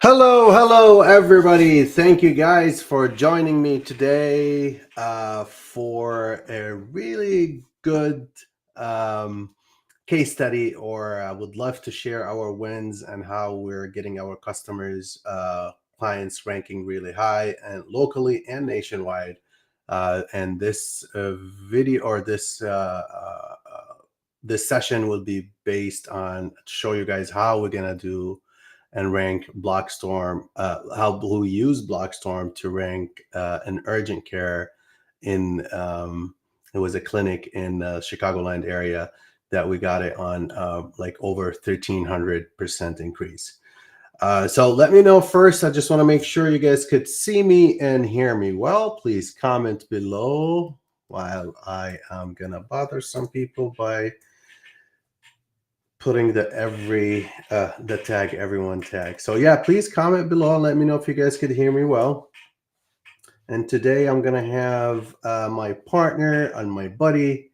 Hello, everybody. Thank you guys for joining me today for a really good case study, or I would love to share our wins and how we're getting our customers, clients ranking really high and locally and nationwide. And this video or this session will be based on to show you guys how we're gonna do and rank BlogStorm, how we use BlogStorm to rank an urgent care in, it was a clinic in Chicagoland area that we got it on like over 1,300% increase. So let me know first. I just want to make sure you guys could see me and hear me well. Please comment below while I am going to bother some people by putting the tag everyone tag. So yeah, please comment below and let me know if you guys could hear me well. And today I'm gonna have my partner and my buddy,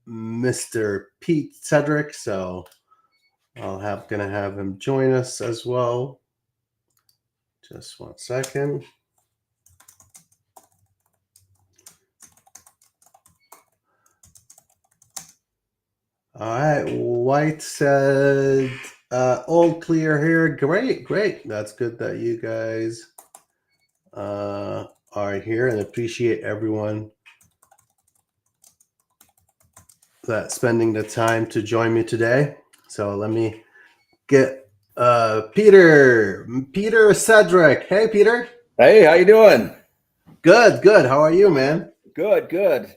Mr. Pete Cedric. So gonna have him join us as well. Just 1 second. All right, White said all clear here. Great. That's good that you guys are here, and appreciate everyone that's spending the time to join me today. So let me get Peter Cedric. Hey, Peter. Hey, how you doing? Good. How are you, man? Good. Good.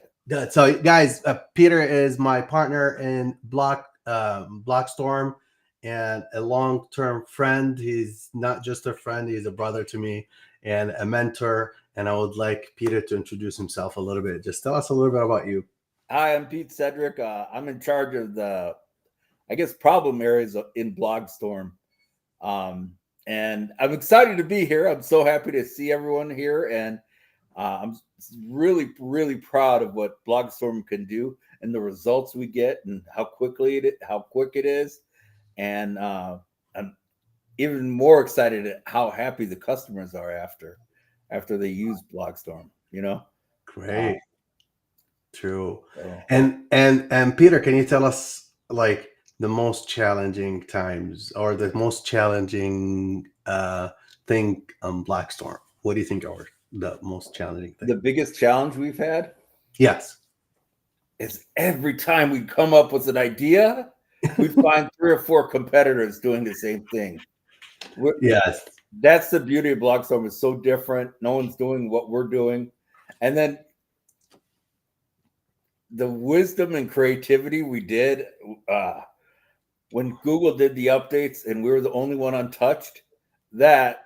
So, guys, Peter is my partner in BlogStorm and a long-term friend. He's not just a friend; he's a brother to me and a mentor. And I would like Peter to introduce himself a little bit. Just tell us a little bit about you. Hi, I'm Pete Cedric. I'm in charge of the, problem areas in BlogStorm. And I'm excited to be here. I'm so happy to see everyone here. And I'm really proud of what BlogStorm can do and the results we get and how quick it is. And I'm even more excited at how happy the customers are after they use BlogStorm, Great. True. So. And Peter, can you tell us like the most challenging times or the most challenging thing on BlogStorm? What do you think are the most challenging thing? The biggest challenge we've had? Yes. Is every time we come up with an idea, we find 3 or 4 competitors doing the same thing. Yes. That's the beauty of BlogStorm. It's so different. No one's doing what we're doing. And then the wisdom and creativity we did when Google did the updates and we were the only one untouched, that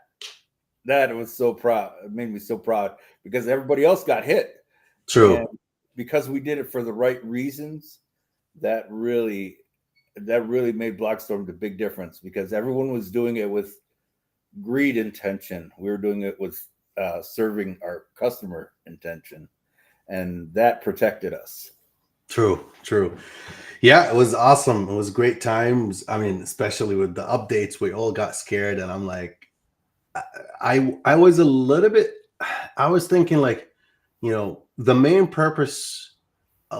was so proud. It made me so proud because everybody else got hit. True. And because we did it for the right reasons, that really made BlogStorm the big difference because everyone was doing it with greed intention. We were doing it with serving our customer intention, and that protected us. True. Yeah, it was awesome. It was great times. I mean, especially with the updates, we all got scared, and I'm like, I was a little bit. I was thinking like, the main purpose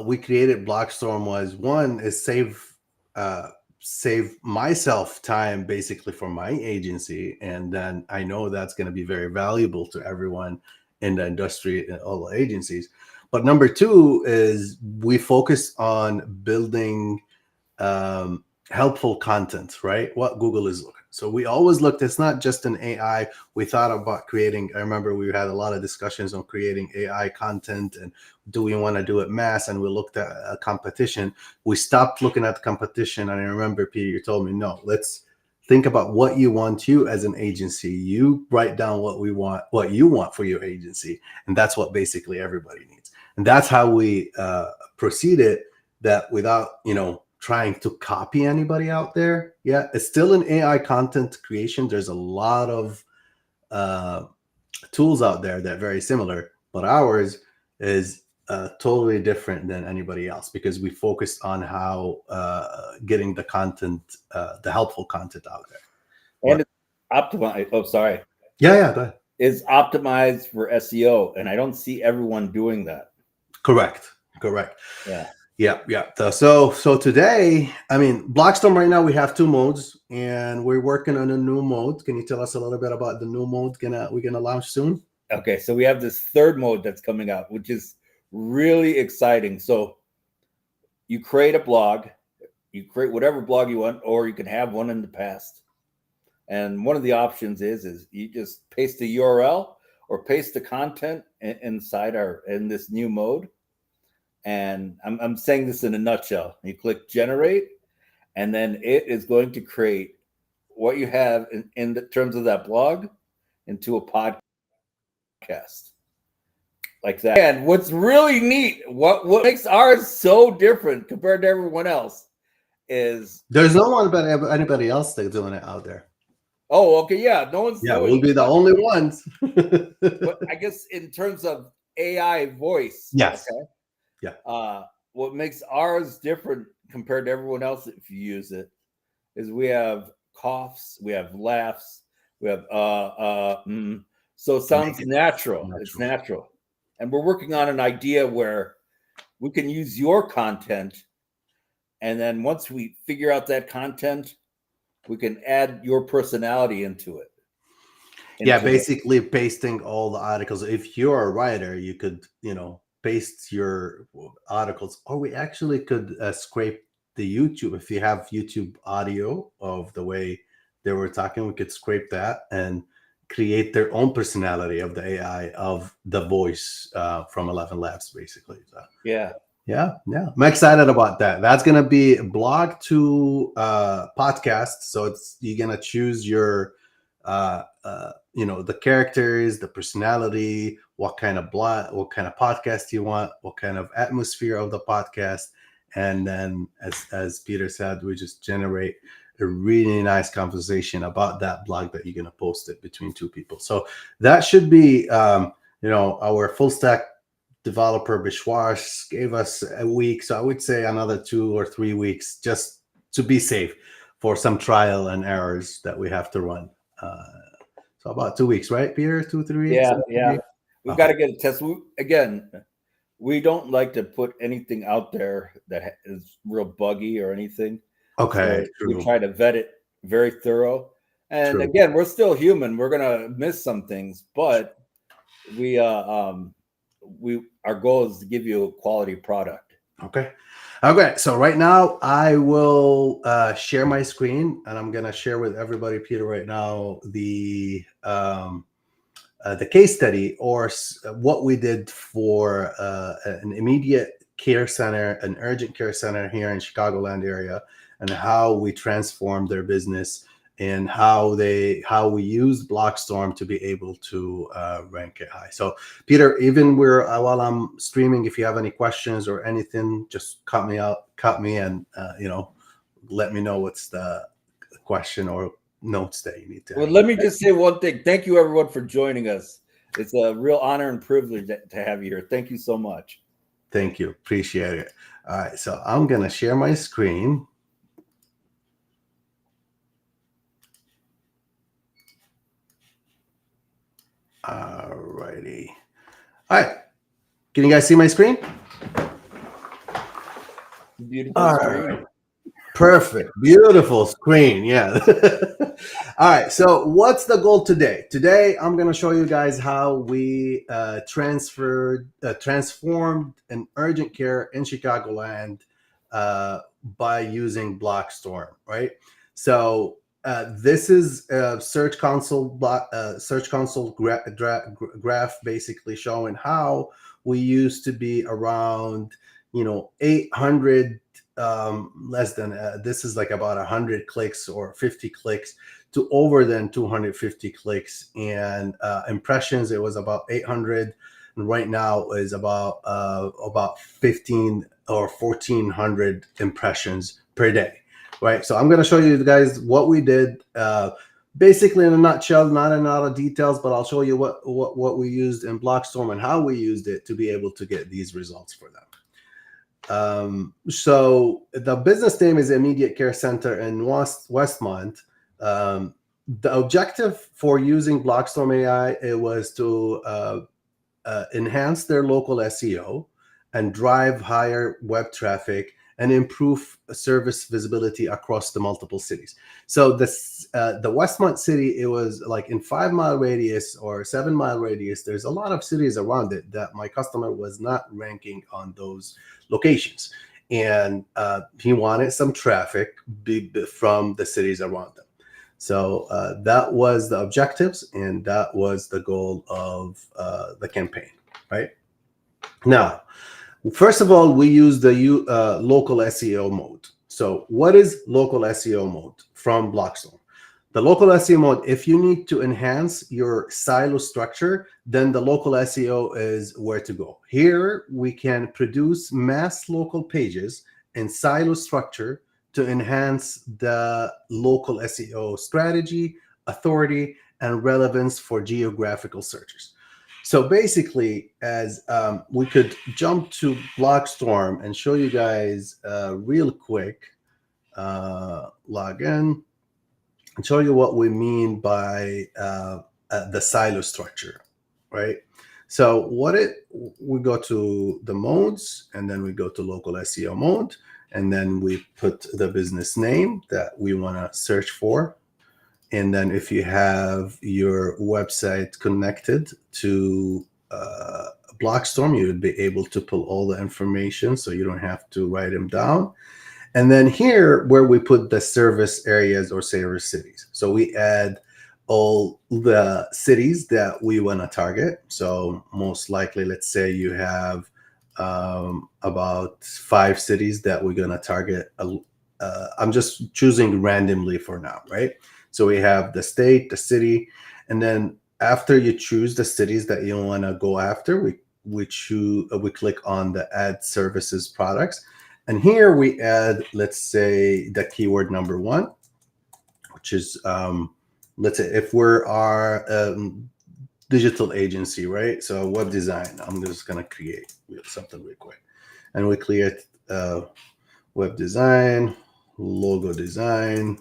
we created BlogStorm was one is save myself time basically for my agency, and then I know that's going to be very valuable to everyone in the industry and all the agencies. But number 2 is we focus on building helpful content, right? What Google is looking. So we always looked, it's not just an AI. We thought about creating, I remember we had a lot of discussions on creating AI content and do we want to do it mass? And we looked at a competition. We stopped looking at the competition. And I remember, Peter, you told me, no, let's think about what you want you as an agency. You write down what you want for your agency. And that's what basically everybody needs. And that's how we proceeded, that without, trying to copy anybody out there. Yeah, it's still an AI content creation. There's a lot of tools out there that are very similar, but ours is totally different than anybody else because we focused on how getting the content, the helpful content out there. And optimized. Oh, sorry. Yeah, go ahead. Is optimized for SEO, and I don't see everyone doing that. Correct. Yeah. So today, I mean, BlogStorm right now we have 2 modes, and we're working on a new mode. Can you tell us a little bit about the new mode we're gonna launch soon? Okay, so we have this third mode that's coming out, which is really exciting. So you create a blog, you create whatever blog you want, or you can have one in the past. And one of the options is you just paste the URL or paste the content inside in this new mode. And I'm saying this in a nutshell. You click generate, and then it is going to create what you have in the terms of that blog into a podcast like that. And what's really neat, what makes ours so different compared to everyone else is There's no one but anybody else that's doing it out there. oh, okay, yeah, no one's Yeah, doing we'll be the only ones. but I guess in terms of AI voice, Yes. okay, Yeah. What makes ours different compared to everyone else if you use it is we have coughs, we have laughs, we have so it sounds natural. It's natural. And we're working on an idea where we can use your content, and then once we figure out that content, we can add your personality into it. Yeah, basically pasting all the articles. If you're a writer, you could, paste your articles, or we actually could scrape the YouTube. If you have YouTube audio of the way they were talking, we could scrape that and create their own personality of the AI of the voice from 11 Labs, basically. So, yeah. I'm excited about that. That's gonna be blog to podcast. So you're gonna choose your the characters, the personality, what kind of podcast you want, what kind of atmosphere of the podcast, and then as Peter said, we just generate a really nice conversation about that blog that you're going to post it between 2 people. So that should be our full stack developer Bishwash gave us a week, so I would say another 2 or 3 weeks just to be safe for some trial and errors that we have to run. So about 2 weeks, right, Peter? 2-3 weeks? Yeah. We've got to get a test. We don't like to put anything out there that is real buggy or anything. Okay, so we try to vet it very thorough. And again, we're still human. We're gonna miss some things, but our goal is to give you a quality product. Okay. So right now I will share my screen, and I'm gonna share with everybody, Peter, right now the case study or what we did for an immediate care center, an urgent care center here in Chicagoland area, and how we transformed their business and how we used BlogStorm to be able to rank it high. So Peter, even while I'm streaming, if you have any questions or anything, just cut me and let me know what's the question or notes that you need to. Well, let me just say one thing. Thank you, everyone, for joining us. It's a real honor and privilege to have you here. Thank you so much. Thank you. Appreciate it. All right. So I'm going to share my screen. All righty. All right. Can you guys see my screen? Beautiful screen. Right. Perfect. Beautiful screen. Yeah. All right. So what's the goal today? Today, I'm going to show you guys how we transformed an urgent care in Chicagoland by using BlogStorm, right? So this is a Search Console graph basically showing how we used to be around 800 less than this is like about 100 clicks or 50 clicks to over than 250 clicks, and impressions it was about 800, and right now is about 15 or 1400 impressions per day, right? So I'm going to show you guys what we did basically in a nutshell, not in a lot of details, but I'll show you what we used in BlogStorm and how we used it to be able to get these results for them. So the business name is Immediate Care Center in Westmont. the objective for using BlogStorm AI, it was to enhance their local SEO and drive higher web traffic and improve service visibility across the multiple cities. So this the Westmont city, it was like in 5-mile radius or 7-mile radius. There's a lot of cities around it that my customer was not ranking on those locations, and he wanted some traffic from the cities around them. So that was the objectives, and that was the goal of the campaign, right? Now, first of all, we use the local SEO mode. So what is local SEO mode from BlogStorm? The local SEO mode, if you need to enhance your silo structure, then the local SEO is where to go. Here, we can produce mass local pages in silo structure to enhance the local SEO strategy, authority, and relevance for geographical searches. So basically, as we could jump to BlogStorm and show you guys real quick, log in and show you what we mean by the silo structure, right? So we go to the modes, and then we go to local SEO mode, and then we put the business name that we want to search for. And then if you have your website connected to BlogStorm, you would be able to pull all the information, so you don't have to write them down. And then here, where we put the service areas or service cities. So we add all the cities that we want to target. So most likely, let's say you have about 5 cities that we're going to target. I'm just choosing randomly for now, right? So we have the state, the city, and then after you choose the cities that you want to go after, we click on the add services products. And here we add, let's say, the keyword number 1, which is, let's say if we're our digital agency, right? So web design, I'm just going to create something real quick. And we create web design, logo design,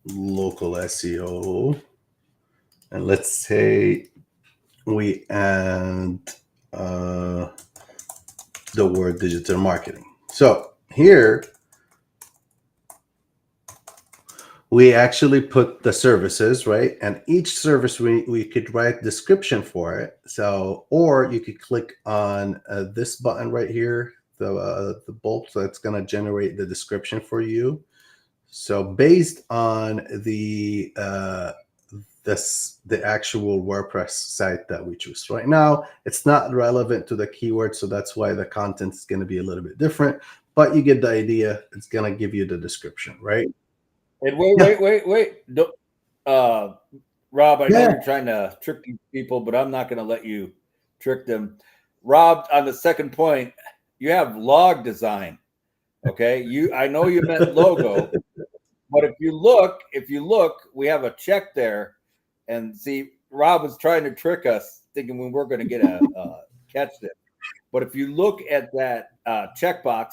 local SEO, and let's say we add the word digital marketing. So here we actually put the services, right? And each service we could write description for it. So, or you could click on this button right here, the bulb, so it's going to generate the description for you. So based on the actual WordPress site that we choose right now, it's not relevant to the keyword, so that's why the content is going to be a little bit different. But you get the idea. It's going to give you the description, right? And wait. Don't, Rob, I know you're trying to trick these people, but I'm not going to let you trick them. Rob, on the second point, you have log design. Okay, I know you meant logo, but if you look, we have a check there, and see, Rob was trying to trick us, thinking we were going to get a catch it. But if you look at that checkbox,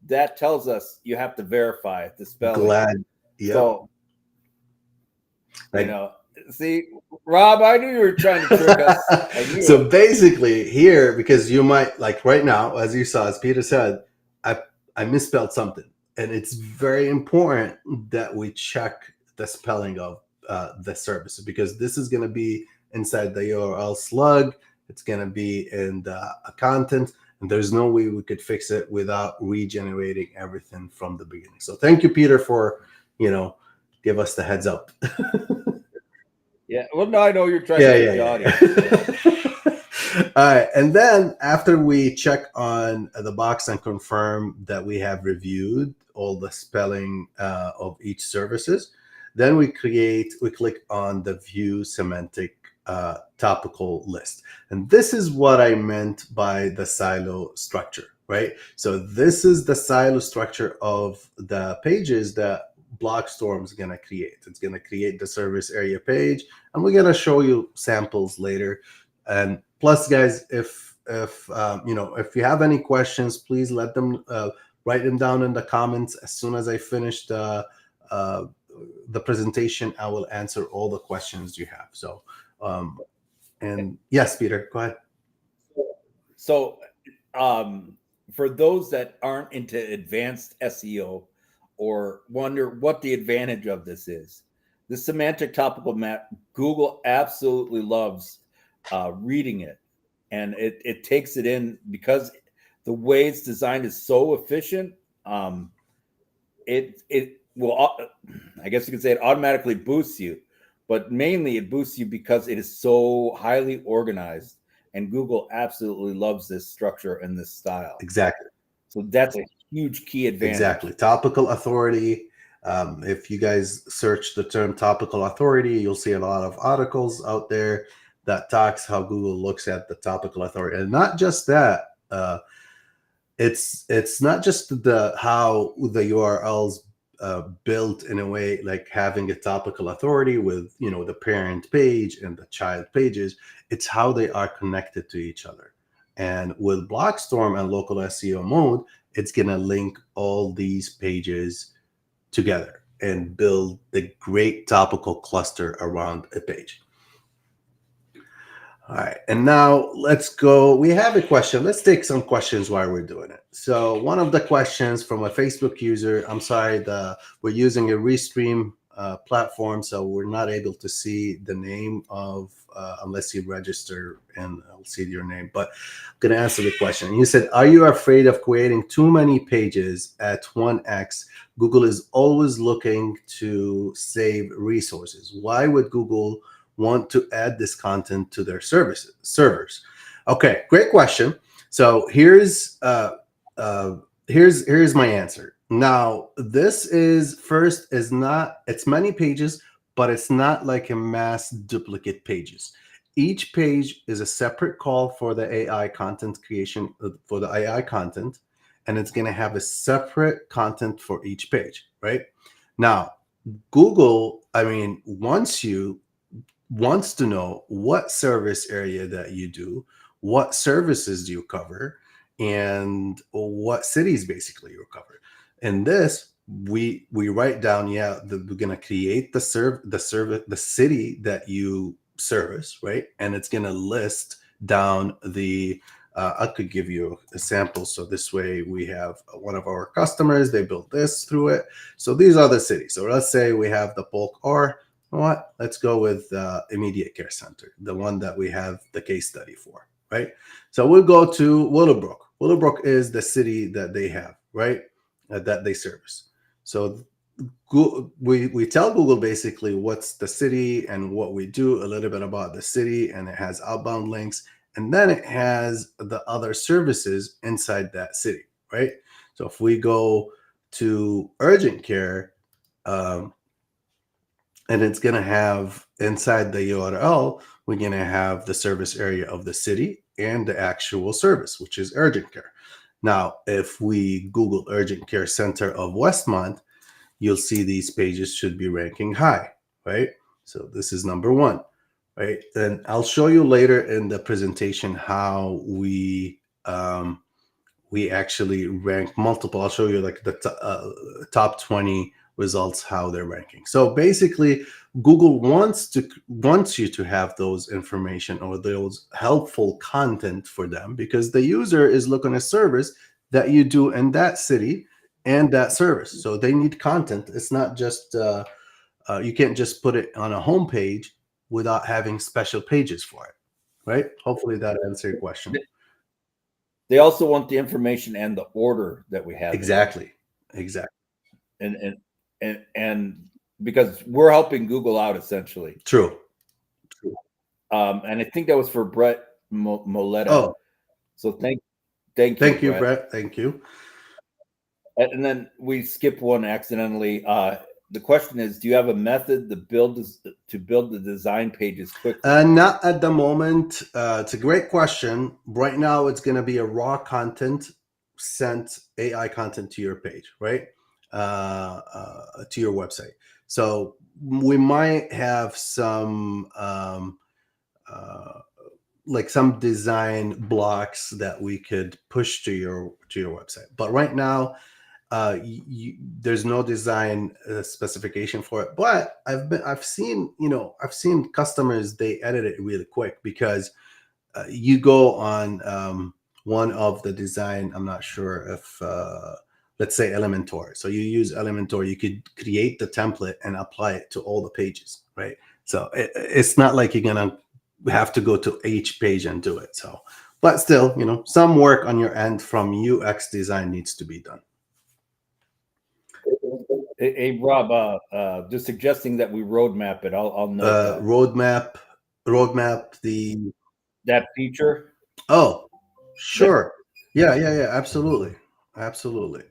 that tells us you have to verify the spelling. Yep. So, see, Rob, I knew you were trying to trick us. So basically here, because you might, like right now, as you saw, as Peter said, I misspelled something. And it's very important that we check the spelling of the service, because this is going to be inside the URL slug. It's going to be in the content. And there's no way we could fix it without regenerating everything from the beginning. So thank you, Peter, for, give us the heads up. Yeah, well, no, I know you're trying to get the audience. All right, and then after we check on the box and confirm that we have reviewed all the spelling of each services, then we click on the view semantic topical list. And this is what I meant by the silo structure, right? So this is the silo structure of the pages that BlogStorm is going to create. It's going to create the service area page, and we're going to show you samples later. And plus, guys, if you have any questions, please let them write them down in the comments. As soon as I finish the presentation, I will answer all the questions you have. So, and yes, Peter, go ahead. So, for those that aren't into advanced SEO or wonder what the advantage of this is, the semantic topical map, Google absolutely loves reading it, and it takes it in because the way it's designed is so efficient. It will, I guess you could say, it automatically boosts you, but mainly it boosts you because it is so highly organized, and Google absolutely loves this structure and this style. Exactly. So that's a huge key advantage. Exactly. Topical authority. If you guys search the term topical authority, you'll see a lot of articles out there that talks how Google looks at the topical authority, and not just that. It's not just the how the URLs built in a way like having a topical authority with the parent page and the child pages. It's how they are connected to each other. And with BlogStorm and local SEO mode, it's gonna link all these pages together and build the great topical cluster around a page. All right, and now let's go. We have a question. Let's take some questions while we're doing it. So one of the questions from a Facebook user, I'm sorry, we're using a Restream platform, so we're not able to see the name of, unless you register and I'll see your name, but I'm going to answer the question. You said, are you afraid of creating too many pages at 1x? Google is always looking to save resources. Why would Google want to add this content to their servers? Okay, great question. So here's my answer. Now, this is not, it's many pages, but it's not like a mass duplicate pages. Each page is a separate call for the AI content creation, for the AI content, and it's going to have a separate content for each page, right? Now, Google, wants to know what service area that you do, what services do you cover, and what cities basically you cover. And this we write down, we're gonna create the city that you service, right? And it's gonna list down the I could give you a sample. So this way we have one of our customers, they built this through it. So these are the cities. So let's say we have the bulk R. What? Let's go with immediate care center, the one that we have the case study for, right? So we'll go to Willowbrook. Willowbrook is the city that they have, right? That they service. So we tell Google basically what's the city and what we do, a little bit about the city, and it has outbound links, and then it has the other services inside that city, right? So if we go to urgent care, and it's going to have inside the URL, we're going to have the service area of the city and the actual service, which is urgent care. Now, if we Google urgent care center of Westmont, you'll see these pages should be ranking high, right? So this is number one, right? And I'll show you later in the presentation how we actually rank multiple. I'll show you like the top 20 results, how they're ranking. So basically, Google wants you to have those information or those helpful content for them, because the user is looking at service that you do in that city and that service. So they need content. It's not just you can't just put it on a home page without having special pages for it, right? Hopefully that answered your question. They also want the information and the order that we have. Exactly. And because we're helping Google out essentially. True. And I think that was for Brett Moletta. Oh, so thank you, Brett. Thank you. And then we skipped one accidentally. The question is, do you have a method to build the design pages quickly? Not at the moment. It's a great question. Right now, it's going to be a raw content sent AI content to your page, right? To your website. So we might have some like some design blocks that we could push to your website. But right now, there's no design specification for it, but I've seen, I've seen customers, they edit it really quick because you go on one of the design, I'm not sure if let's say Elementor, so you use Elementor, you could create the template and apply it to all the pages, right? So it's not like you're gonna have to go to each page and do it. So but still, some work on your end from UX design needs to be done. Hey, Rob, just suggesting that we roadmap it. I'll note that. Roadmap the That feature. Oh, sure. Yeah, absolutely. Absolutely.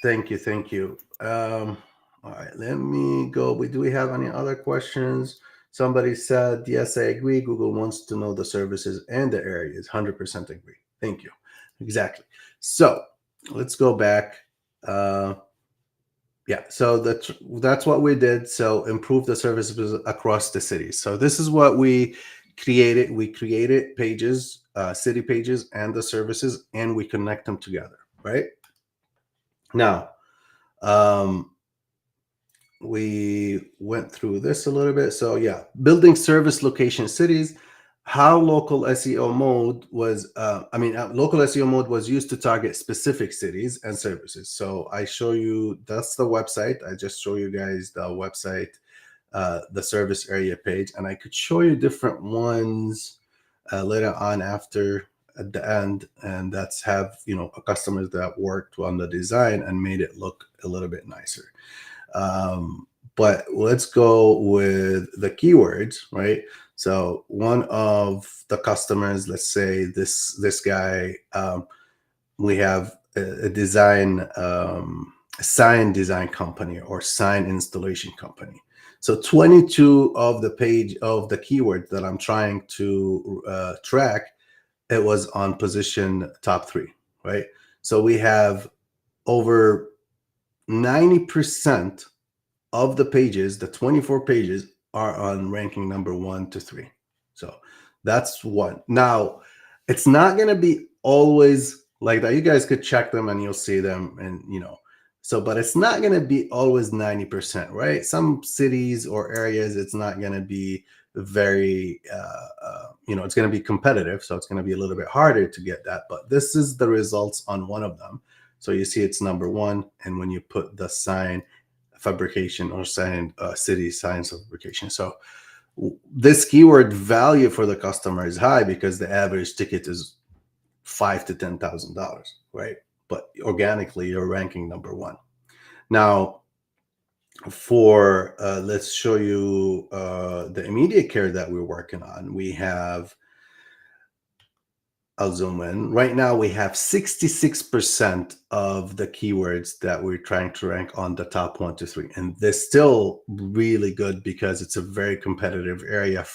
Thank you. All right, let me go. Do we have any other questions? Somebody said, yes, I agree. Google wants to know the services and the areas. 100% agree. Thank you. Exactly. So let's go back. Yeah, so that's what we did. So improve the services across the city. So this is what we created. We created pages, city pages, and the services, and we connect them together. Right now, we went through this a little bit. So yeah, building service location cities. How local SEO mode was, local SEO mode was used to target specific cities and services. So I show you, that's the website. I just show you guys the website, the service area page, and I could show you different ones later on after at the end. And that's have, customers that worked on the design and made it look a little bit nicer. But let's go with the keywords, right? So one of the customers, let's say this guy, we have a design, sign design company or sign installation company. So 22 of the page of the keyword that I'm trying to track, it was on position top 3, right? So we have over 90% of the pages, the 24 pages, are on ranking number 1 to 3. So that's one. Now, it's not going to be always like that. You guys could check them and you'll see them, and but it's not going to be always 90%, right? Some cities or areas, it's not going to be very, it's going to be competitive. So it's going to be a little bit harder to get that. But this is the results on one of them. So you see it's number 1. And when you put the sign fabrication or city sign fabrication. So this keyword value for the customer is high because the average ticket is $5,000 to $10,000, right? But organically, you're ranking number 1. Now, for let's show you the immediate care that we're working on. We have, I'll zoom in. Right now, we have 66% of the keywords that we're trying to rank on the top 1 to 3. And they're still really good because it's a very competitive area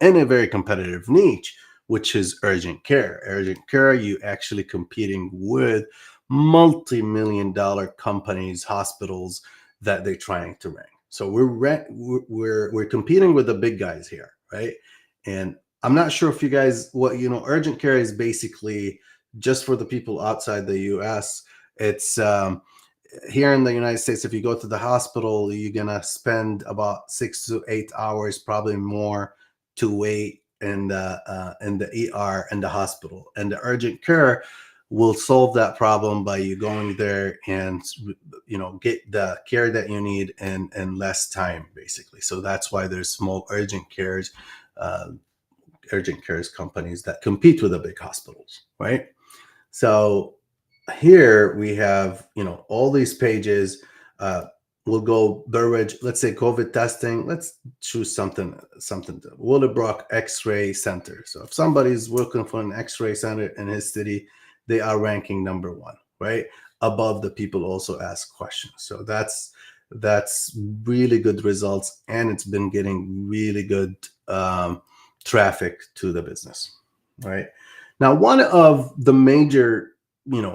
in a very competitive niche, which is urgent care. Urgent care, you actually competing with multi-million-dollar companies, hospitals that they're trying to rank. So we're competing with the big guys here, right? And I'm not sure if you guys, urgent care is basically, just for the people outside the US, it's here in the United States, if you go to the hospital, you're going to spend about 6 to 8 hours, probably more, to wait in the ER in the hospital. And the urgent care will solve that problem by you going there and, get the care that you need in less time, basically. So that's why there's small urgent cares companies that compete with the big hospitals, right? So here we have, all these pages. We'll go Burridge, let's say COVID testing. Let's choose something Willowbrook X-ray Center. So if somebody's working for an X-ray center in his city, they are ranking number 1, right? Above the people also ask questions. So that's really good results, and it's been getting really good traffic to the business, right? Now, one of the major,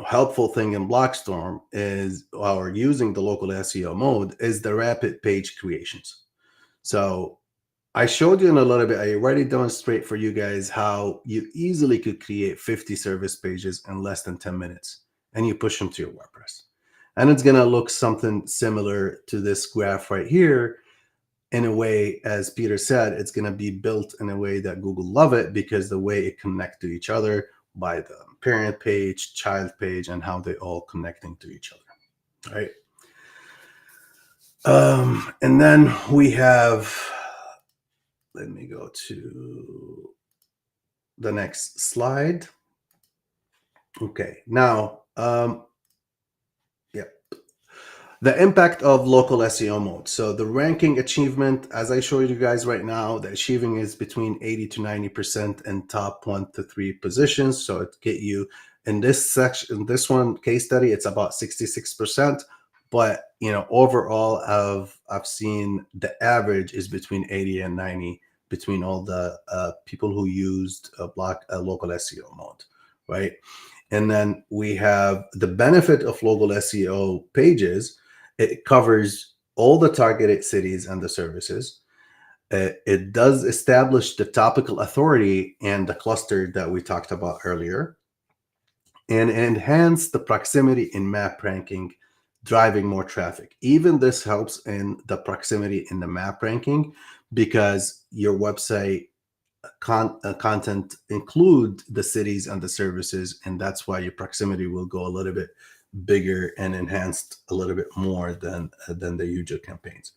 helpful thing in BlogStorm is, or using the local SEO mode, is the rapid page creations. So I showed you in a little bit, I already demonstrate for you guys how you easily could create 50 service pages in less than 10 minutes. and you push them to your WordPress. And it's going to look something similar to this graph right here. In a way, as Peter said, it's going to be built in a way that Google love it, because the way it connects to each other by the parent page, child page, and how they all connecting to each other, right? And then we have, let me go to the next slide. Okay, now, the impact of local SEO mode. So the ranking achievement, as I showed you guys right now, the achieving is between 80 to 90% in top 1 to 3 positions. So it get you in this section, in this one case study, it's about 66%. But overall, I've seen the average is between 80 and 90 between all the people who used a local SEO mode, right? And then we have the benefit of local SEO pages. It covers all the targeted cities and the services. It does establish the topical authority and the cluster that we talked about earlier, and enhance the proximity in map ranking, driving more traffic. Even this helps in the proximity in the map ranking, because your website content include the cities and the services, and that's why your proximity will go a little bit bigger and enhanced a little bit more than the usual campaigns.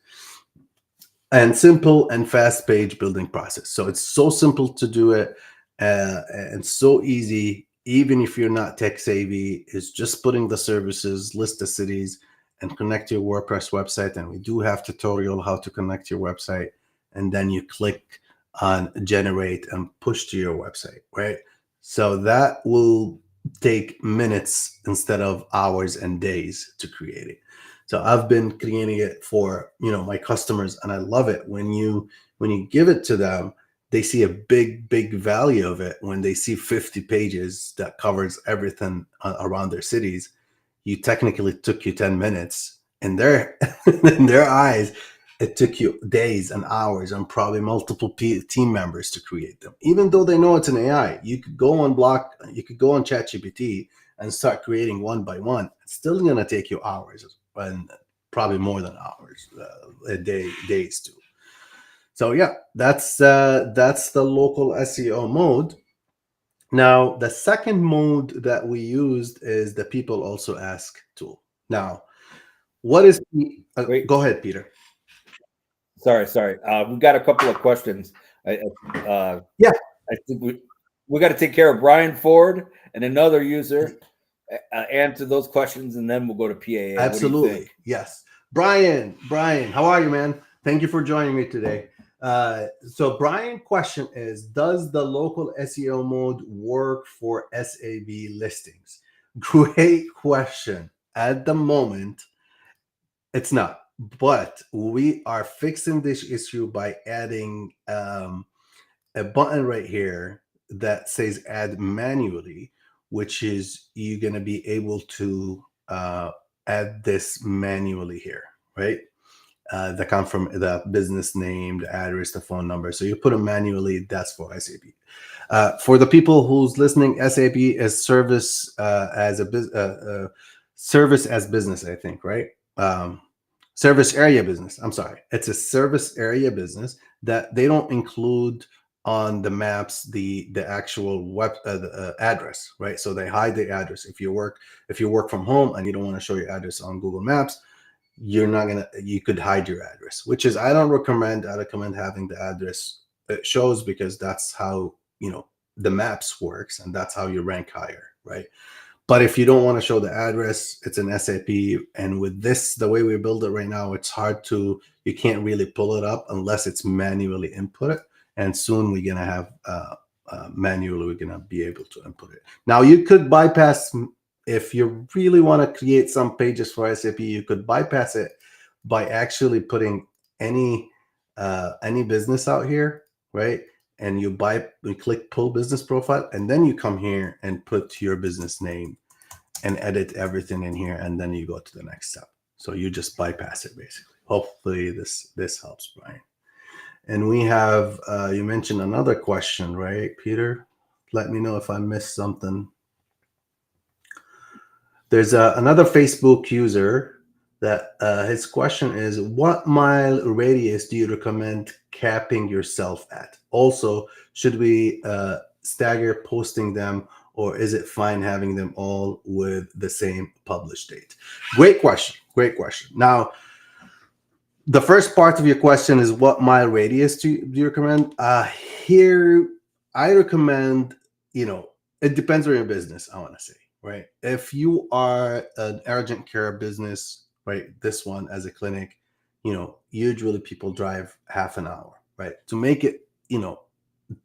And simple and fast page building process. So it's so simple to do it, and so easy. Even if you're not tech savvy, it's just putting the services, list the cities, and connect to your WordPress website. And we do have tutorial how to connect your website, and then you click on generate and push to your website, right? So that will take minutes instead of hours and days to create it. So I've been creating it for my customers, and I love it. When you give it to them, they see a big value of it. When they see 50 pages that covers everything around their cities, you technically took you 10 minutes. In their in their eyes, it took you days and hours and probably multiple team members to create them. Even though they know it's an AI, you could go on ChatGPT and start creating one by one. It's still going to take you hours, and probably more than hours, days too. So yeah, that's the local SEO mode. Now, the second mode that we used is the people also ask tool. Now, what is Wait, go ahead, Peter. sorry. We've got a couple of questions. Yeah. I think we got to take care of Brian Ford and another user. Answer those questions, and then we'll go to PAA. Absolutely. What do you think? Yes. Brian, how are you, man? Thank you for joining me today. So Brian question is, does the local SEO mode work for SAB listings? Great question. At the moment, it's not, but we are fixing this issue by adding a button right here that says add manually, which is you're going to be able to add this manually here, right? That come from the business name, the address, the phone number. So you put them manually. That's for SAP. For the people who's listening, SAP is service as a service as business, I think, right? Service area business. I'm sorry, it's a service area business that they don't include on the maps the actual web address, right? So they hide the address. If you work from home and you don't want to show your address on Google Maps, you could hide your address, which is I recommend having the address it shows, because that's how the maps works, and that's how you rank higher, right? But if you don't want to show the address, it's an SAP, and with this, the way we build it right now, it's hard you can't really pull it up unless it's manually input it. And soon we're gonna have manually, we're gonna be able to input it. Now you could bypass, if you really want to create some pages for SAP, you could bypass it by actually putting any business out here, right? And you click pull business profile, and then you come here and put your business name and edit everything in here, and then you go to the next step. So you just bypass it basically. Hopefully this helps, Brian. And we have you mentioned another question, right, Peter? Let me know if I missed something. There's another Facebook user that his question is, what mile radius do you recommend capping yourself at? Also, should we stagger posting them, or is it fine having them all with the same published date? Great question. Great question. Now, the first part of your question is, what mile radius do you recommend? Here, I recommend, it depends on your business, I want to say, right? If you are an urgent care business, right, this one as a clinic, usually people drive half an hour, right? To make it,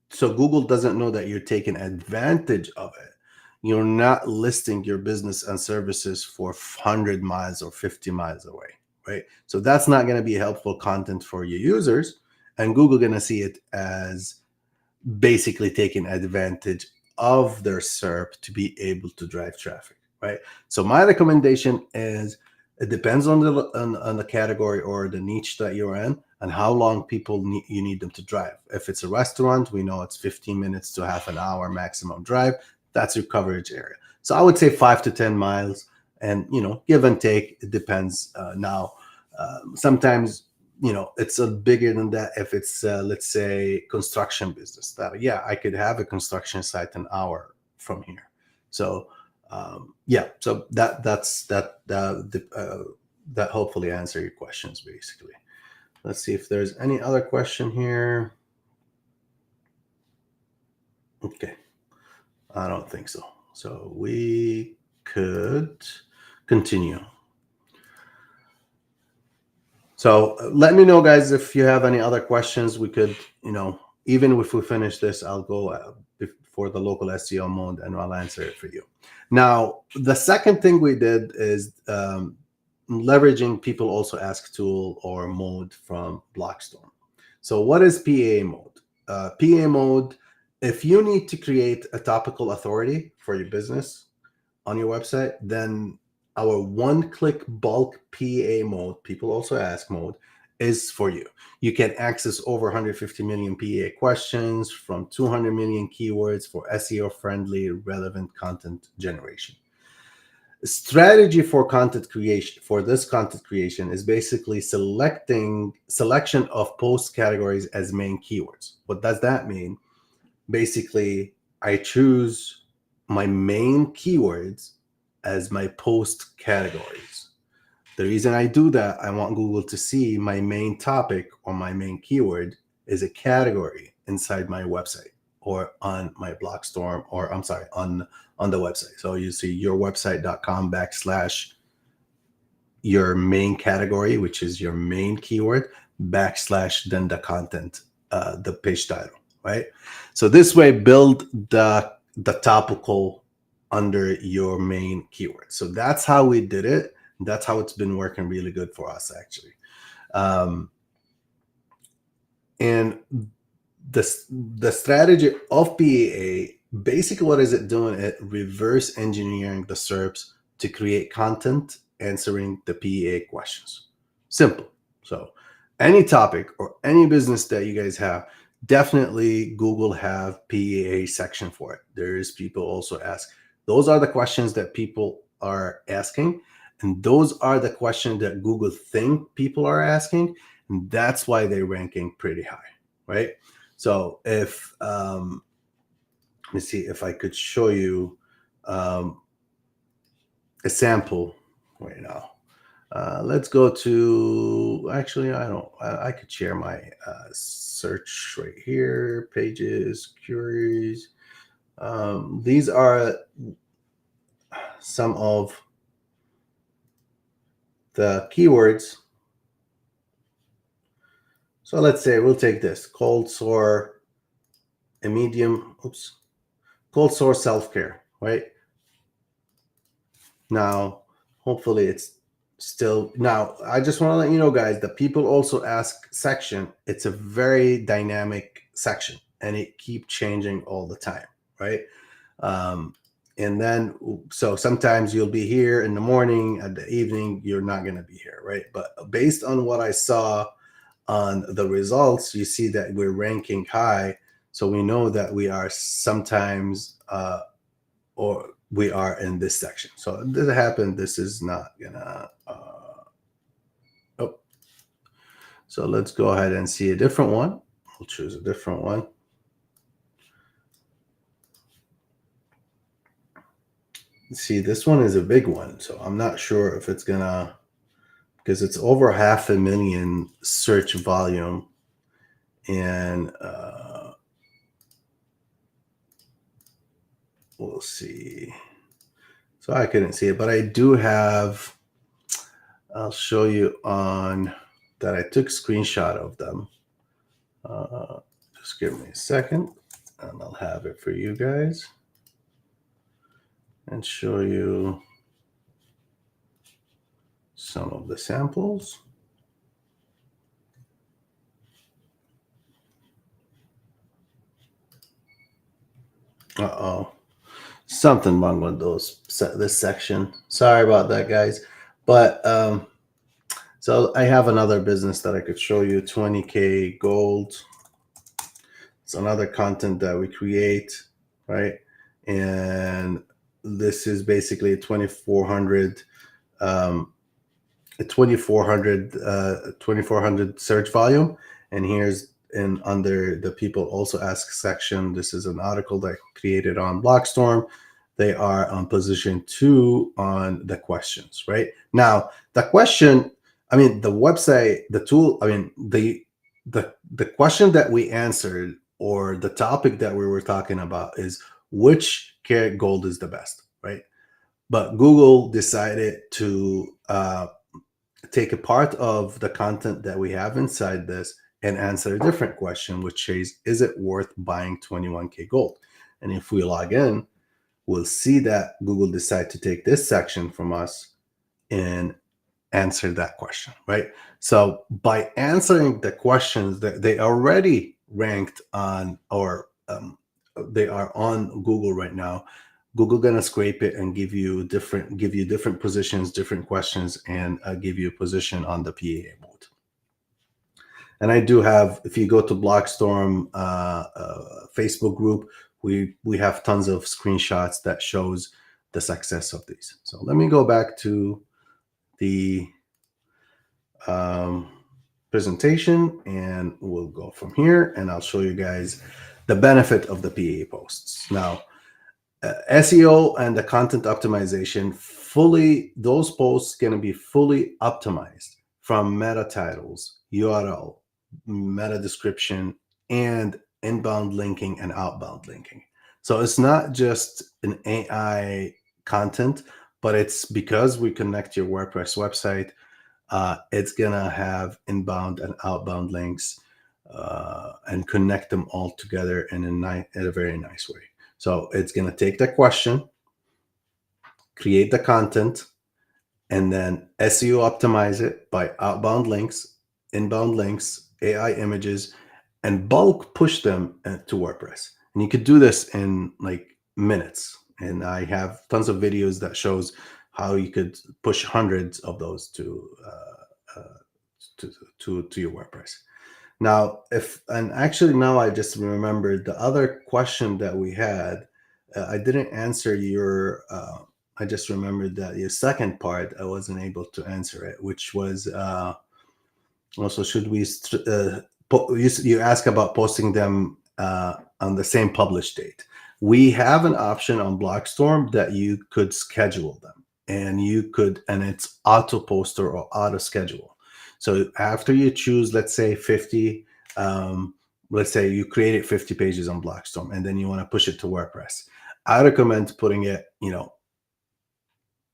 so Google doesn't know that you're taking advantage of it. You're not listing your business and services for 100 miles or 50 miles away, right? So that's not going to be helpful content for your users, and Google going to see it as basically taking advantage of their SERP to be able to drive traffic, right? So my recommendation is, it depends on the category or the niche that you're in and how long you need them to drive. If it's a restaurant, we know it's 15 minutes to half an hour maximum drive. That's your coverage area. So I would say 5 to 10 miles, and give and take, it depends. Now, sometimes it's a bigger than that. If it's let's say construction business, that I could have a construction site an hour from here. So so that hopefully answer your questions. Basically, let's see if there's any other question here. Okay, I don't think so. So we could continue. So let me know, guys, if you have any other questions. We could, even if we finish this, I'll go for the local SEO mode and I'll answer it for you. Now, the second thing we did is leveraging people also ask tool or mode from BlogStorm. So what is PA mode? PA mode, if you need to create a topical authority for your business on your website, then our one-click bulk PA mode, people also ask mode, is for you. You can access over 150 million PA questions from 200 million keywords for SEO-friendly, relevant content generation. Strategy for content creation, for this content creation, is basically selection of post categories as main keywords. What does that mean? Basically, I choose my main keywords as my post categories. The reason I do that, I want Google to see my main topic or my main keyword is a category inside my website or on my BlogStorm, or I'm sorry, on the website. So you see yourwebsite.com / your main category, which is your main keyword, / then the content, the page title, right? So this way, build the topical under your main keyword. So that's how we did it. That's how it's been working really good for us, actually. And the strategy of PAA, basically what is it doing? It reverse engineering the SERPs to create content answering the PAA questions. Simple. So any topic or any business that you guys have, definitely Google have PAA section for it. There's people also ask. Those are the questions that people are asking, and those are the questions that Google think people are asking, and that's why they're ranking pretty high, right? So if let me see if I could show you a sample right now. Let's go to, actually, I could share my search right here, pages, queries. These are some of the keywords. So let's say we'll take this cold sore, a medium, cold sore self-care, right? Now, hopefully it's still, now I just want to let you know, guys, the people also ask section, it's a very dynamic section and it keeps changing all the time, right? And then, so sometimes you'll be here in the morning, at the evening, you're not going to be here, right? But based on what I saw on the results, you see that we're ranking high. So we know that we are sometimes, or we are in this section. So this happened. This is not gonna. Oh, so let's go ahead and see a different one. We'll choose a different one. See, this one is a big one, so I'm not sure if it's gonna, because it's over 500,000 search volume, and we'll see. So I couldn't see it, but I do have. I'll show you on that. I took screenshot of them. Just give me a second, and I'll have it for you guys and show you some of the samples. Uh-oh. Something wrong with this section. Sorry about that, guys. But so I have another business that I could show you, 20K gold. It's another content that we create, right? And this is basically a 2400 2400 search volume. And here's in under the people also ask section. This is an article that I created on BlogStorm. They are on position 2 on the questions, right? Now, the question, I mean, the website, the tool, I mean, the question that we answered, or the topic that we were talking about, is which carat gold is the best, right? But Google decided to take a part of the content that we have inside this and answer a different question, which is it worth buying 21K gold? And if we log in, we'll see that Google decided to take this section from us and answer that question, right? So by answering the questions that they already ranked on, or they are on Google right now, Google gonna scrape it and give you different positions, different questions, and give you a position on the PAA mode. And I do have, if you go to BlogStorm Facebook group, we have tons of screenshots that shows the success of these. So let me go back to the presentation, and we'll go from here, and I'll show you guys the benefit of the PAA posts. Now, SEO and the content optimization, those posts going to be fully optimized from meta titles, URL, meta description, and inbound linking and outbound linking. So it's not just an AI content, but it's because we connect your WordPress website, it's going to have inbound and outbound links and connect them all together in a very nice way. So it's going to take the question, create the content, and then SEO optimize it by outbound links, inbound links, AI images, and bulk push them to WordPress. And you could do this in like minutes. And I have tons of videos that shows how you could push hundreds of those to your WordPress. Now, now I just remembered the other question that we had. I didn't answer your. I just remembered that your second part, I wasn't able to answer it, which was also, should we? You ask about posting them on the same publish date. We have an option on BlogStorm that you could schedule them, and it's auto poster or auto schedule. So after you choose, let's say 50, let's say you created 50 pages on BlogStorm, and then you want to push it to WordPress. I recommend putting it,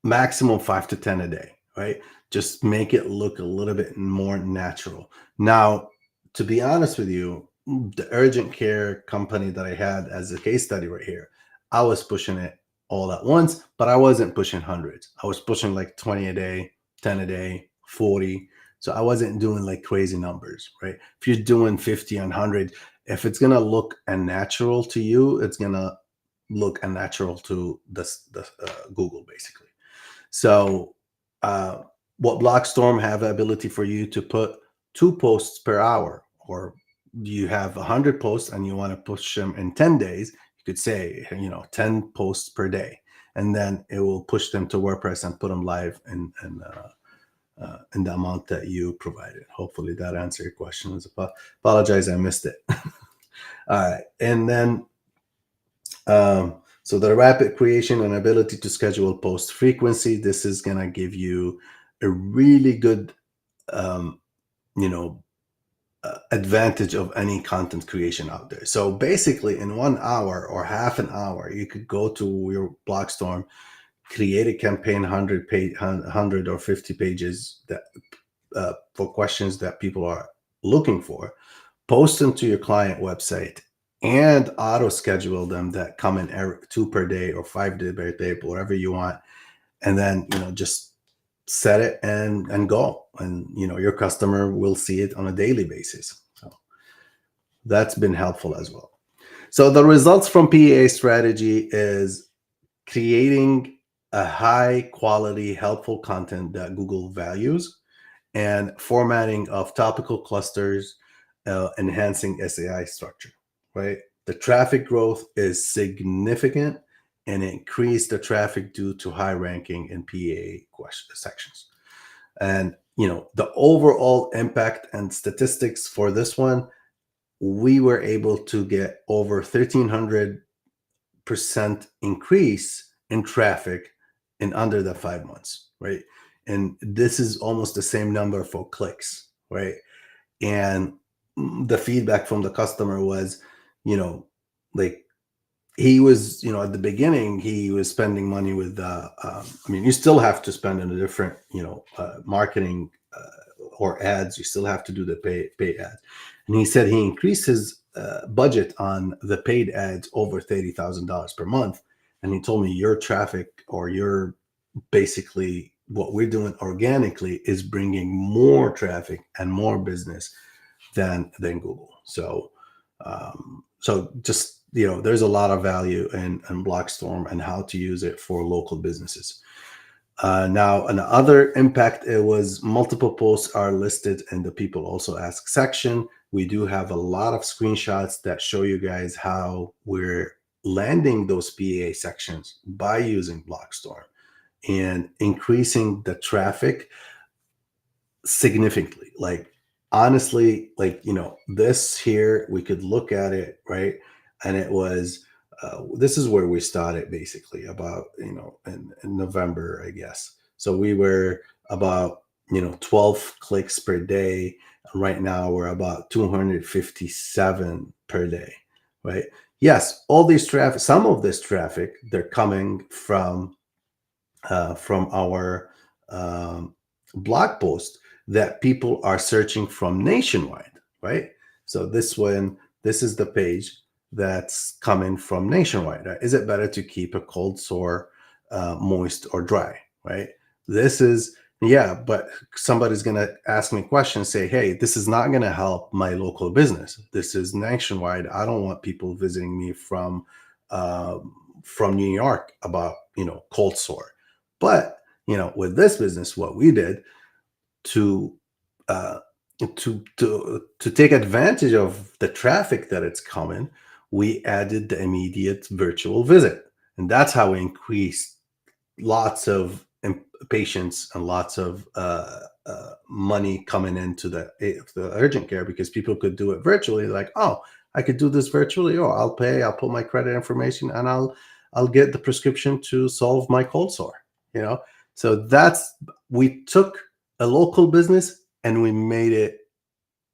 maximum 5 to 10 a day, right? Just make it look a little bit more natural. Now, to be honest with you, the urgent care company that I had as a case study right here, I was pushing it all at once, but I wasn't pushing hundreds. I was pushing like 20 a day, 10 a day, 40. So I wasn't doing like crazy numbers, right? If you're doing 50 and 100, if it's going to look unnatural to you, it's going to look unnatural to the Google, basically. So what BlogStorm have the ability for you to put 2 posts per hour, or you have 100 posts and you want to push them in 10 days, you could say, 10 posts per day. and then it will push them to WordPress and put them live in the amount that you provided. Hopefully that answered your question. Apologize, I missed it. All right, and then so the rapid creation and ability to schedule post frequency. This is gonna give you a really good, um, you know, advantage of any content creation out there. So basically, in 1 hour or half an hour, you could go to your BlogStorm, create a campaign, 100 or 50 pages that for questions that people are looking for, post them to your client website, and auto schedule them that come in 2 per day or 5 days per day, whatever you want, and then just set it and go, and your customer will see it on a daily basis. So that's been helpful as well. So the results from PEA strategy is creating a high quality, helpful content that Google values, and formatting of topical clusters, enhancing SAI structure, right? The traffic growth is significant and increased the traffic due to high ranking in PEA sections. And, the overall impact and statistics for this one, we were able to get over 1,300% increase in traffic in under the 5 months, right? And this is almost the same number for clicks, right? And the feedback from the customer was, like, he was, at the beginning, he was spending money with, you still have to spend in a different, marketing or ads. You still have to do the paid ads. And he said he increased his budget on the paid ads over $30,000 per month. And he told me, your traffic, or your basically what we're doing organically, is bringing more traffic and more business than Google. So just, there's a lot of value in BlogStorm and how to use it for local businesses. Now, another impact, it was multiple posts are listed in the people also ask section. We do have a lot of screenshots that show you guys how we're landing those PEA sections by using BlogStorm and increasing the traffic significantly. Like, honestly, like, this here, we could look at it, right? And it was, this is where we started basically about, in November, I guess. So we were about, 12 clicks per day. Right now we're about 257 per day, right? Yes, all these traffic, some of this traffic, they're coming from our blog post that people are searching from nationwide, right? So this is the page that's coming from nationwide. Right? Is it better to keep a cold sore, moist, or dry, right? This is, but somebody's going to ask me questions, say, hey, this is not going to help my local business. This is nationwide. I don't want people visiting me from New York about, cold sore. But, with this business, what we did to take advantage of the traffic that it's coming, we added the immediate virtual visit. And that's how we increased lots of patients and lots of money coming into the urgent care, because people could do it virtually. Like, oh, I could do this virtually. Oh, I'll pay, I'll put my credit information, and I'll get the prescription to solve my cold sore. So we took a local business and we made it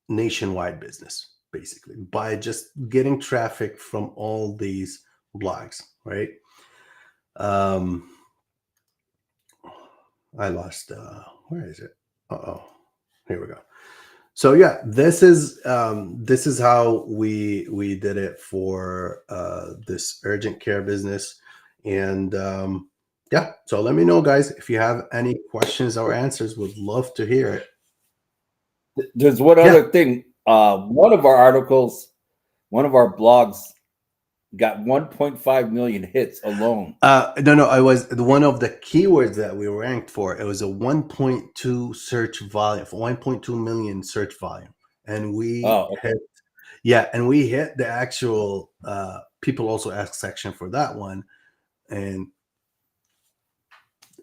nationwide business, basically, by just getting traffic from all these blogs, right? I lost, where is it? Here we go. So yeah, this is how we did it for this urgent care business. And yeah, so let me know, guys, if you have any questions or answers. Would love to hear it. There's one other thing. One of our articles, one of our blogs, got 1.5 million hits alone. No, I was one of the keywords that we ranked for. It was a 1.2 search volume, 1.2 million search volume, and we hit the actual people also ask section for that one, and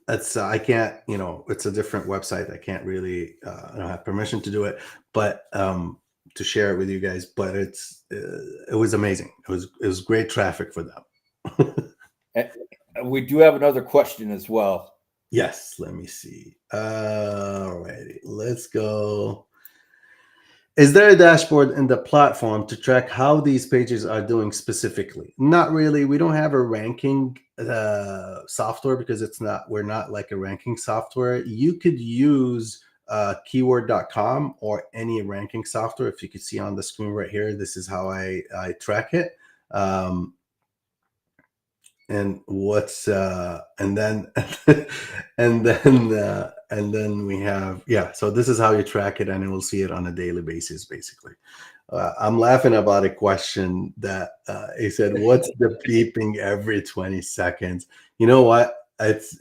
it's I can't, it's a different website. I can't really, I don't have permission to do it, but to share it with you guys. But it was amazing. It was great traffic for them. And we do have another question as well. Yes, let me see. Alrighty, let's go. Is there a dashboard in the platform to track how these pages are doing specifically? Not really. We don't have a ranking software because we're not like a ranking software. You could use keyword.com or any ranking software. If you could see on the screen right here, this is how I track it. And what's and then and then we have, so this is how you track it, and you will see it on a daily basis basically. I'm laughing about a question that he said, what's the beeping every 20 seconds? You know what, it's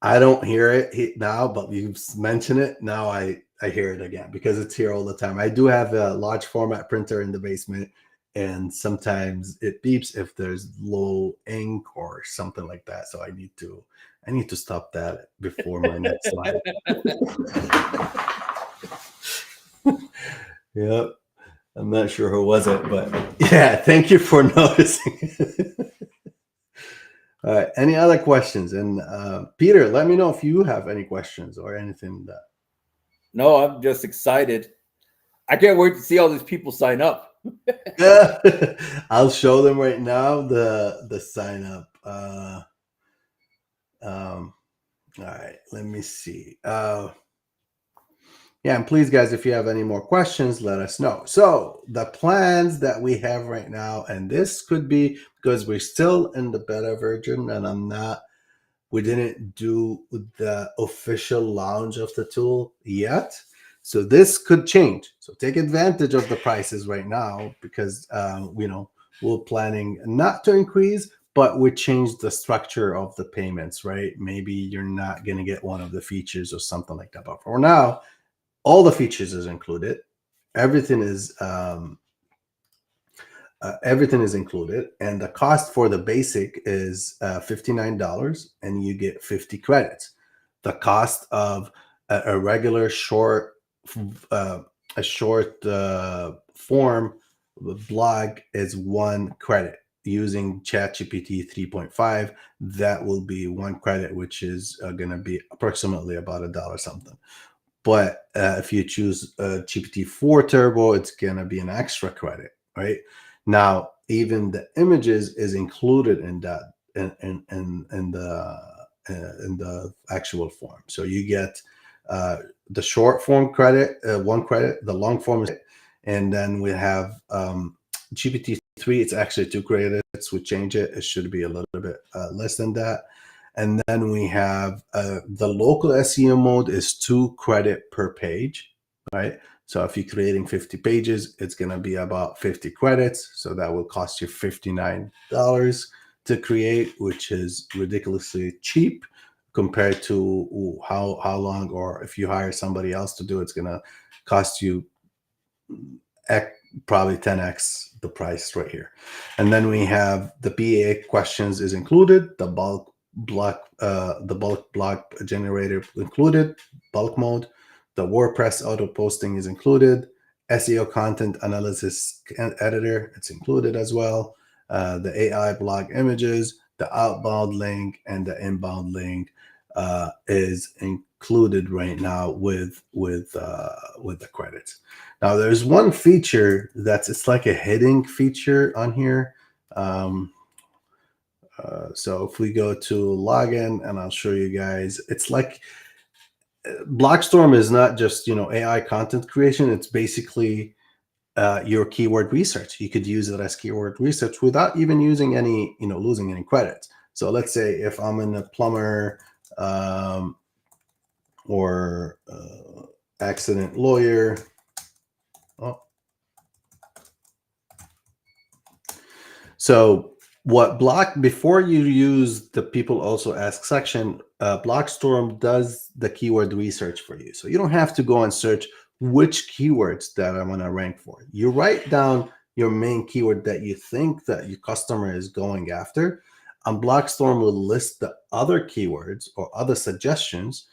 I don't hear it now, but you've mentioned it now. I hear it again because it's here all the time. I do have a large format printer in the basement, and sometimes it beeps if there's low ink or something like that. So I need to stop that before my next slide. Yep. I'm not sure who was it, but yeah, thank you for noticing. All right. Any other questions? And Peter, let me know if you have any questions or anything. No, I'm just excited. I can't wait to see all these people sign up. I'll show them right now the sign up. All right, let me see. Yeah, and please, guys, if you have any more questions, let us know. So the plans that we have right now, and this could be because we're still in the beta version, and we didn't do the official launch of the tool yet. So this could change. So take advantage of the prices right now because, we're planning not to increase, but we changed the structure of the payments, right? Maybe you're not going to get one of the features or something like that. But for now, all the features is included. Everything is included, and the cost for the basic is $59, and you get 50 credits. The cost of a regular short form blog is 1 credit. Using ChatGPT 3.5, that will be 1 credit, which is going to be approximately about $1 something. But if you choose GPT-4 Turbo, it's going to be an extra credit, right? Now, even the images is included in that in the actual form. So you get the short form credit, 1 credit, the long form is, and then we have GPT-3. It's actually 2 credits. We change it. It should be a little bit less than that. And then we have the local SEO mode is 2 credit per page, right? So if you're creating 50 pages, it's going to be about 50 credits. So that will cost you $59 to create, which is ridiculously cheap compared to how long, or if you hire somebody else to do it, it's going to cost you probably 10x the price right here. And then we have the PA questions is included, the bulk blog generator included, bulk mode, the WordPress auto posting is included, SEO content analysis editor, it's included as well, the AI blog images, the outbound link, and the inbound link is included right now with the credits. Now there's one feature it's like a heading feature on here. So if we go to login, and I'll show you guys, it's like BlogStorm is not just AI content creation. It's basically your keyword research. You could use it as keyword research without even using any losing any credits. So let's say if I'm in a plumber or accident lawyer. So before you use the people also ask section, BlogStorm does the keyword research for you. So you don't have to go and search which keywords that I want to rank for. You write down your main keyword that you think that your customer is going after. and BlogStorm will list the other keywords or other suggestions,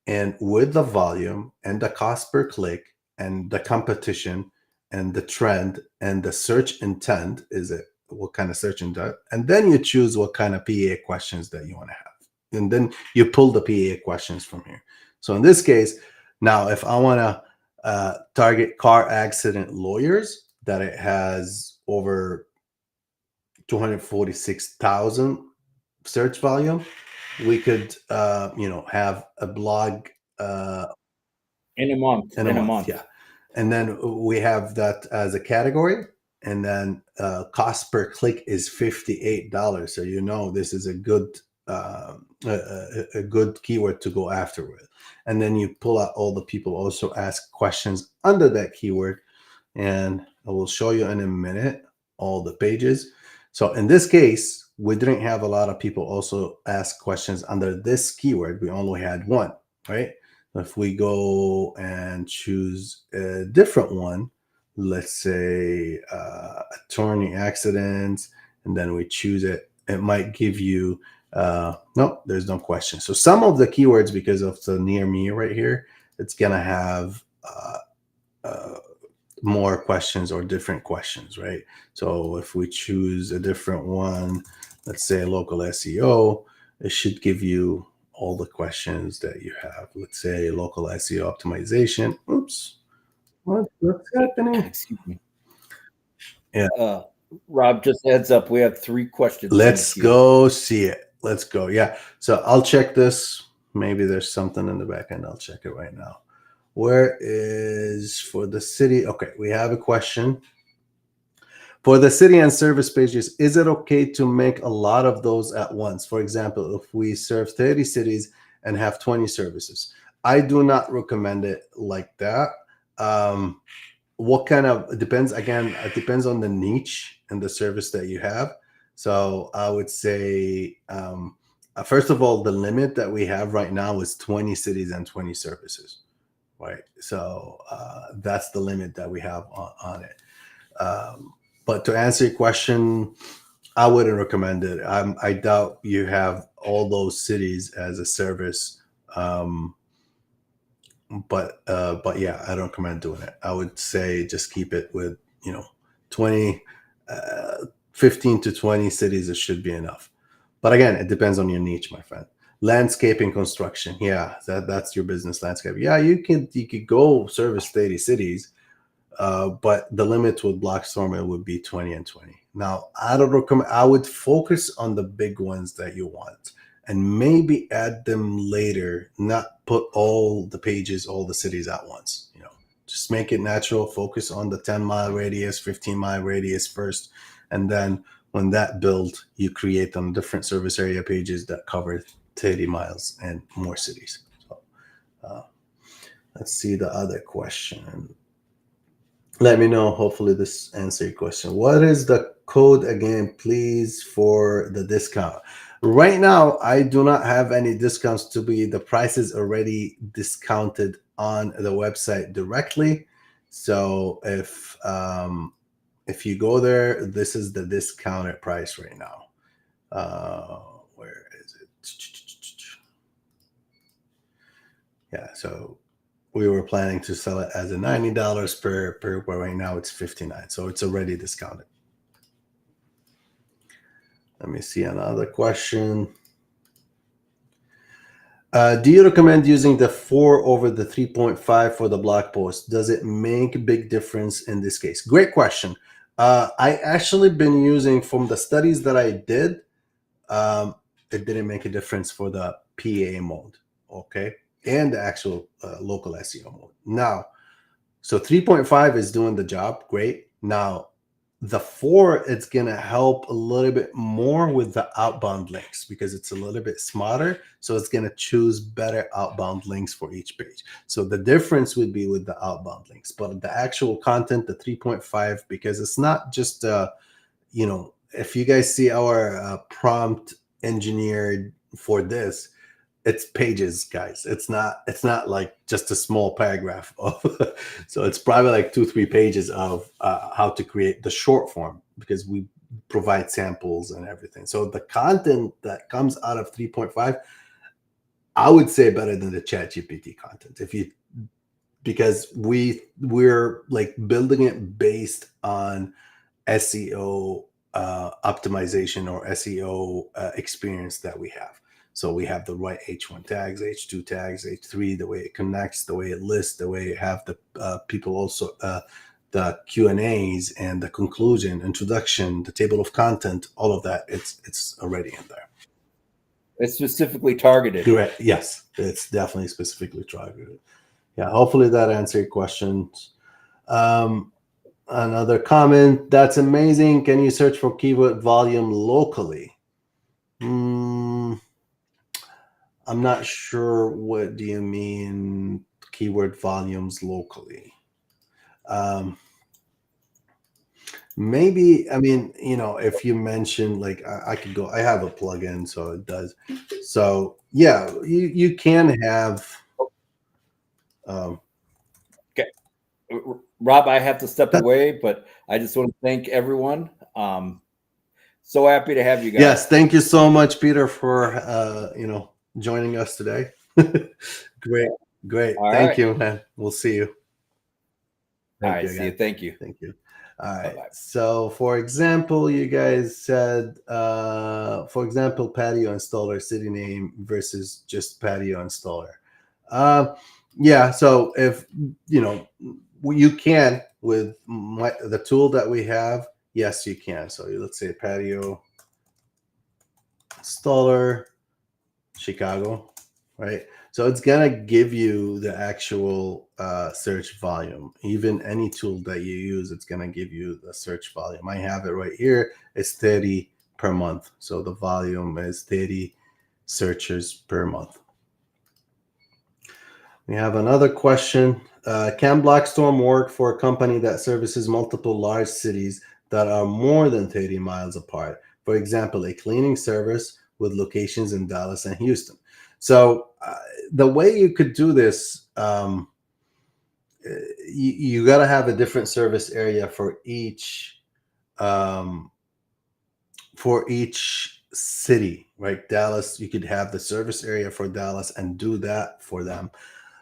and with the volume and the cost per click and the competition and the trend and the search intent, is it what kind of search intent, and then you choose what kind of PA questions that you want to have, and then you pull the PA questions from here. So in this case, now if I want to target car accident lawyers, that it has over 246,000 search volume, we could have a blog In a month. in a month, yeah. And then we have that as a category, and then cost per click is $58. So this is a good a good keyword to go after with. And then you pull out all the people also ask questions under that keyword, and I will show you in a minute all the pages. So in this case, we didn't have a lot of people also ask questions under this keyword. We only had one, right? If we go and choose a different one, let's say attorney accidents, and then we choose it, it might give you, no, there's no question. So some of the keywords, because of the near me right here, it's going to have more questions or different questions, right? So if we choose a different one, let's say local SEO, it should give you all the questions that you have. Let's say local SEO optimization. Oops, what's happening? Excuse me. Yeah. Rob, just heads up, we have 3 questions. Let's go see it. Let's go. Yeah. So I'll check this. Maybe there's something in the back end. I'll check it right now. Where is for the city? Okay, we have a question. For the city and service pages, is it okay to make a lot of those at once? For example, if we serve 30 cities and have 20 services, I do not recommend it like that. What kind of, it depends, again, it depends on the niche and the service that you have. So I would say, first of all, the limit that we have right now is 20 cities and 20 services, right? So that's the limit that we have on it. But to answer your question, I wouldn't recommend it. I doubt you have all those cities as a service. But yeah, I don't recommend doing it. I would say just keep it with 20, 15 to 20 cities. It should be enough. But again, it depends on your niche, my friend. Landscaping, construction, yeah, that's your business. Landscape, yeah, you could go service 30 cities, but the limit with BlogStorm, it would be 20 and 20. Now, I don't recommend. I would focus on the big ones that you want, and maybe add them later. Not put all the pages, all the cities at once. Just make it natural. Focus on the 10-mile radius, 15-mile radius first, and then when that build, you create them different service area pages that cover 30 miles and more cities. So let's see the other question. Let me know. Hopefully this answers your question. What is the code again, please, for the discount? Right now, I do not have any discounts to be. The price is already discounted on the website directly. So if you go there, this is the discounted price right now. Where is it? Yeah, so we were planning to sell it as a $90 per, but right now it's $59. So it's already discounted. Let me see another question. Do you recommend using the 4 over the 3.5 for the blog post? Does it make a big difference in this case? Great question. I actually been using, from the studies that I did, it didn't make a difference for the PA mode, okay? And the actual local SEO mode. Now, so 3.5 is doing the job, great. Now, the 4, it's going to help a little bit more with the outbound links because it's a little bit smarter. So it's going to choose better outbound links for each page. So the difference would be with the outbound links, but the actual content, the 3.5, because it's not just, if you guys see our prompt engineered for this, it's pages, guys. It's not like just a small paragraph of so it's probably like 2-3 pages of how to create the short form, because we provide samples and everything. So the content that comes out of 3.5, I would say better than the ChatGPT content. Because we're like building it based on SEO optimization or SEO experience that we have. So we have the right H1 tags, H2 tags, H3, the way it connects, the way it lists, the way you have the people also the Q&As and the conclusion, introduction, the table of content, all of that. It's already in there. It's specifically targeted. Correct. Yes, it's definitely specifically targeted. Yeah, hopefully that answered your questions. Another comment, that's amazing. Can you search for keyword volume locally? I'm not sure. What do you mean keyword volumes locally? Maybe, I mean, if you mention like I could go, I have a plugin, so it does. So yeah, you can have. Okay, Rob, I have to step away, but I just want to thank everyone. So happy to have you guys. Yes, thank you so much, Peter, for joining us today. Great. All Thank right. you, man. We'll see you. All right, see you. Thank you. Thank you. All right. Bye-bye. So, for example, you guys said, for example, patio installer city name versus just patio installer. Yeah. So if you can with the tool that we have, yes, you can. So let's say patio installer Chicago, right? So it's gonna give you the actual search volume. Even any tool that you use, it's gonna give you the search volume. I have it right here. It's 30 per month. So the volume is 30 searches per month. We have another question. Can BlogStorm work for a company that services multiple large cities that are more than 30 miles apart? For example, a cleaning service with locations in Dallas and Houston. So the way you could do this, you got to have a different service area for each city, right? Dallas, you could have the service area for Dallas and do that for them.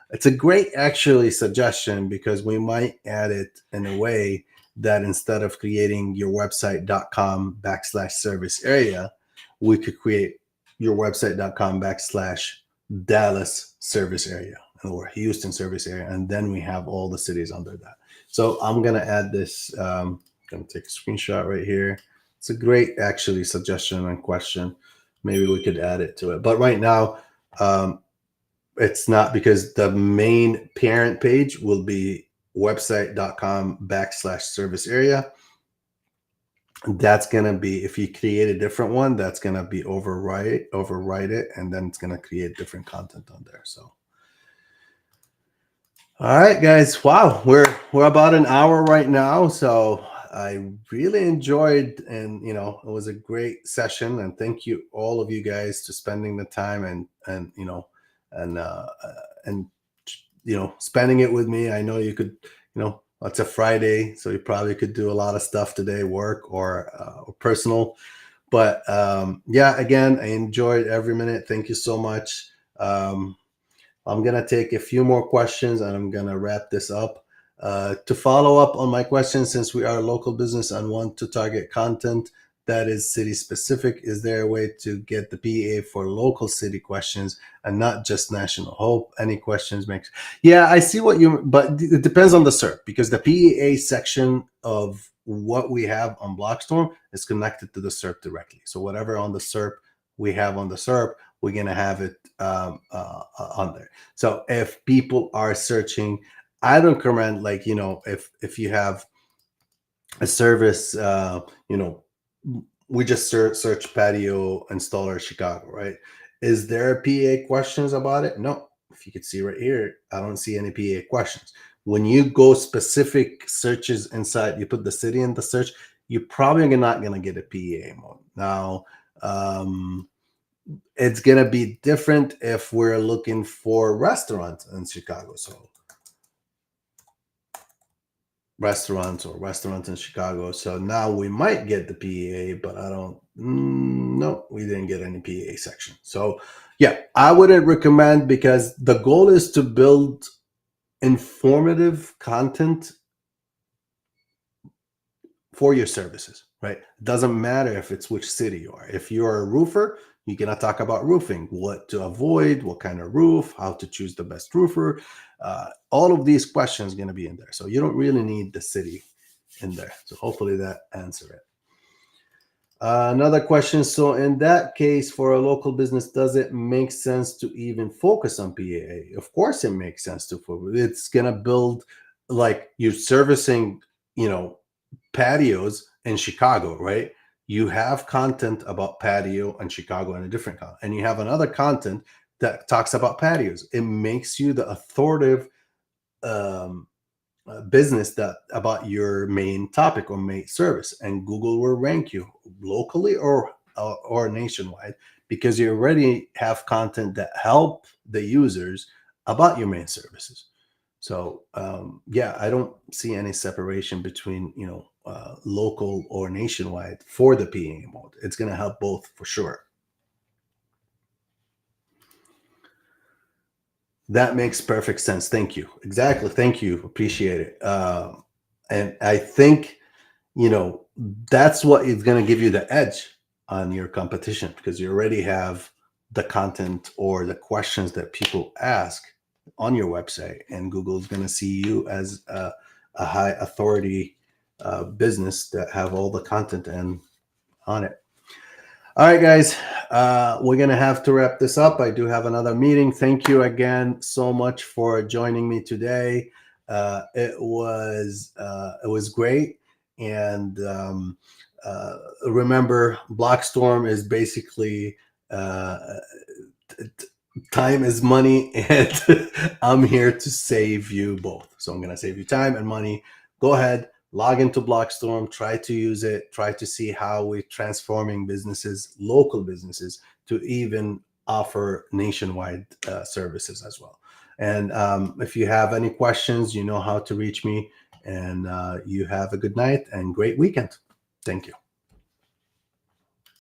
It's a great actually suggestion because we might add it in a way that instead of creating your website.com/service area, we could create your website.com/Dallas service area or Houston service area. And then we have all the cities under that. So I'm going to add this. I'm going to take a screenshot right here. It's a great actually suggestion and question. Maybe we could add it to it. But right now, it's not, because the main parent page will be website.com/service area. That's going to be, if you create a different one, that's going to be overwrite it, and then it's going to create different content on there. So, all right, guys. Wow. We're about an hour right now. So I really enjoyed, and it was a great session, and thank you all of you guys to spending the time and spending it with me. I know you could, it's a Friday, so you probably could do a lot of stuff today, work or personal. But yeah, again, I enjoyed every minute. Thank you so much. I'm going to take a few more questions and I'm going to wrap this up. To follow up on my questions, since we are a local business and want to target content that is city specific, is there a way to get the PA for local city questions and not just national? Hope any questions makes. Yeah, I see what you, but it depends on the SERP, because the PA section of what we have on BlogStorm is connected to the SERP directly. So whatever on the SERP we have on the SERP, we're going to have it on there. So if people are searching, I don't recommend, like, if you have a service, we just search patio installer Chicago, right? Is there PA questions about it? No. If you could see right here, I don't see any PA questions. When you go specific searches inside, you put the city in the search, you're probably not going to get a PA mode. Now, it's going to be different if we're looking for restaurants in Chicago. So restaurants or restaurants in Chicago. So now we might get the PEA, but I don't. No, we didn't get any PEA section. So yeah, I wouldn't recommend, because the goal is to build informative content for your services, right? It doesn't matter if it's which city you are. If you're a roofer, you're going to talk about roofing, what to avoid, what kind of roof, how to choose the best roofer. All of these questions are going to be in there. So you don't really need the city in there. So hopefully that answer it. Another question. So in that case, for a local business, does it make sense to even focus on PAA? Of course it makes sense to focus. It's going to build, like, you're servicing, patios in Chicago, right? You have content about patio in Chicago and a different content, and you have another content that talks about patios. It makes you the authoritative business that about your main topic or main service, and Google will rank you locally or nationwide, because you already have content that help the users about your main services. So yeah, I don't see any separation between local or nationwide for the PA mode. It's going to help both for sure. That makes perfect sense. Thank you. Exactly. Thank you. Appreciate it. And I think that's what is going to give you the edge on your competition, because you already have the content or the questions that people ask on your website, and Google is going to see you as a high authority business that have all the content and on it. All right, guys, we're going to have to wrap this up. I do have another meeting. Thank you again so much for joining me today. It was great. And remember, BlogStorm is basically time is money, and I'm here to save you both. So I'm going to save you time and money. Go ahead, log into BlogStorm, try to use it, try to see how we're transforming businesses, local businesses, to even offer nationwide services as well. And if you have any questions, you know how to reach me. And you have a good night and great weekend. Thank you.